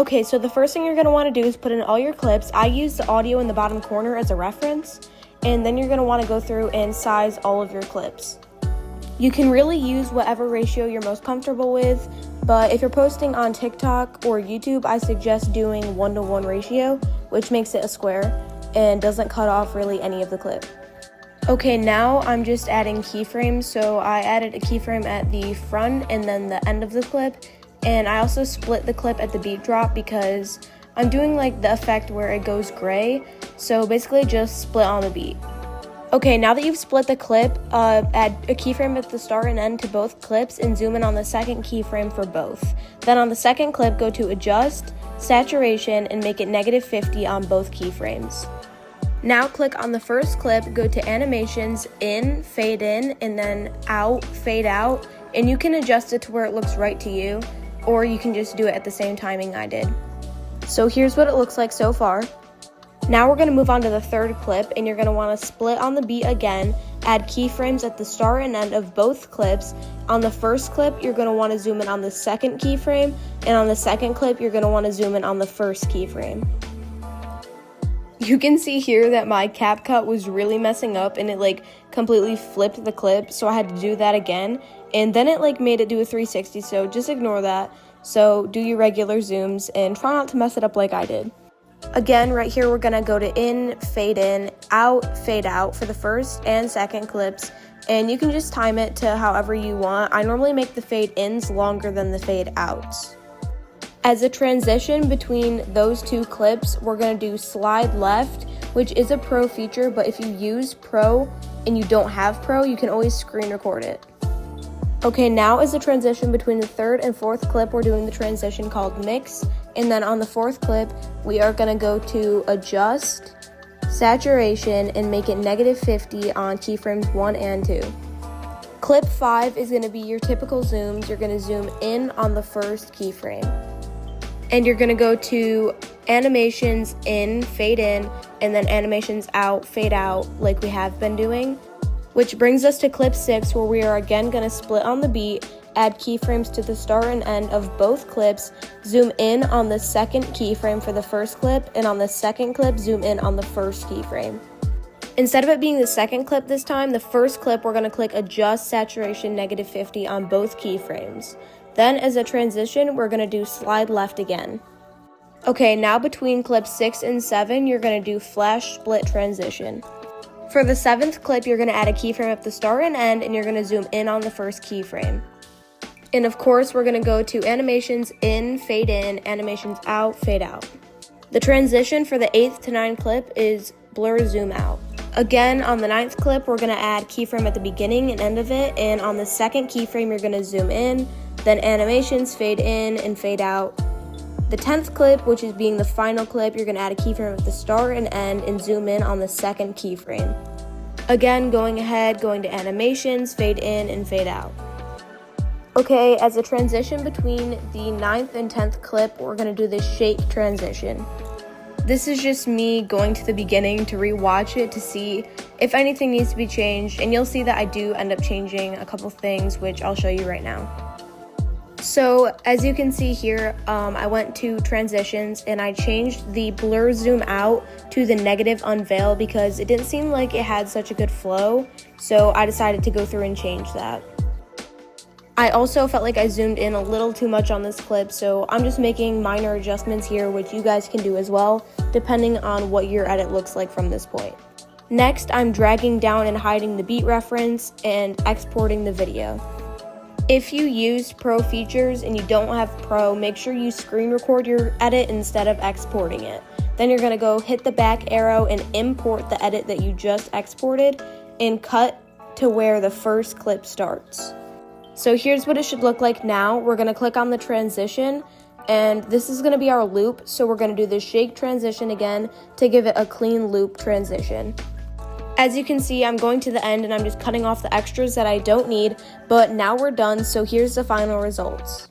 Okay, so the first thing you're going to want to do is put in all your clips. I use the audio in the bottom corner as a reference, and then you're going to want to go through and size all of your clips. You can really use whatever ratio you're most comfortable with, but if you're posting on TikTok or YouTube, I suggest doing 1-to-1 ratio, which makes it a square and doesn't cut off really any of the clip. Okay, now I'm just adding keyframes, so I added a keyframe at the front and then the end of the clip, and I also split the clip at the beat drop because I'm doing like the effect where it goes gray, so basically just split on the beat. Okay, now that you've split the clip, add a keyframe at the start and end to both clips and zoom in on the second keyframe for both. Then on the second clip, go to Adjust, Saturation, and make it -50 on both keyframes. Now click on the first clip, go to Animations, In, and then Out, Fade Out, and you can adjust it to where it looks right to you, or you can just do it at the same timing I did. So here's what it looks like so far. Now we're going to move on to the third clip, and you're going to want to split on the beat again, add keyframes at the start and end of both clips. On the first clip, you're going to want to zoom in on the second keyframe, and on the second clip, you're going to want to zoom in on the first keyframe. You can see here that my CapCut was really messing up and it like completely flipped the clip, so I had to do that again, and then it like made it do a 360, so just ignore that. So do your regular zooms and try not to mess it up like I did. Again, right here we're gonna go to in, fade out for the first and second clips, and you can just time it to however you want. I normally make the fade ins longer than the fade outs. As a transition between those two clips, we're going to do slide left, which is a pro feature, but if you use pro and you don't have pro, you can always screen record it. Okay, now as a transition between the third and fourth clip, we're doing the transition called mix, and then on the fourth clip, we are going to go to Adjust, Saturation, and make it -50 on keyframes 1 and 2. Clip 5 is going to be your typical zooms. You're going to zoom in on the first keyframe. And you're going to go to Animations, In, Fade In, and then Animations Out, Fade Out, like we have been doing. Which brings us to clip 6, where we are again going to split on the beat, add keyframes to the start and end of both clips, zoom in on the second keyframe for the first clip, and on the second clip, zoom in on the first keyframe. Instead of it being the second clip this time, the first clip, we're going to click Adjust, Saturation, -50 on both keyframes. Then as a transition, we're going to do slide left again. Okay, now between clips 6 and 7, you're going to do flash split transition. For the 7th clip, you're going to add a keyframe at the start and end, and you're going to zoom in on the first keyframe. And of course, we're going to go to Animations, In, Animations Out, Fade Out. The transition for the 8th to 9th clip is blur zoom out. Again, on the 9th clip, we're going to add keyframe at the beginning and end of it, and on the second keyframe, you're going to zoom in, then animations, fade in and fade out. The 10th clip, which is being the final clip, you're going to add a keyframe at the start and end and zoom in on the second keyframe. Again, going ahead, going to animations, fade in and fade out. Okay, as a transition between the 9th and 10th clip, we're going to do the shake transition. This is just me going to the beginning to rewatch it to see if anything needs to be changed, and you'll see that I do end up changing a couple things, which I'll show you right now. So as you can see here, I went to transitions and I changed the blur zoom out to the negative unveil because it didn't seem like it had such a good flow, so I decided to go through and change that. I also felt like I zoomed in a little too much on this clip, so I'm just making minor adjustments here, which you guys can do as well, depending on what your edit looks like from this point. Next, I'm dragging down and hiding the beat reference and exporting the video. If you used pro features and you don't have pro, make sure you screen record your edit instead of exporting it. Then you're going to go hit the back arrow and import the edit that you just exported and cut to where the first clip starts. So here's what it should look like now. We're going to click on the transition, and this is going to be our loop. So we're going to do the shake transition again to give it a clean loop transition. As you can see, I'm going to the end and I'm just cutting off the extras that I don't need, but now we're done, so here's the final results.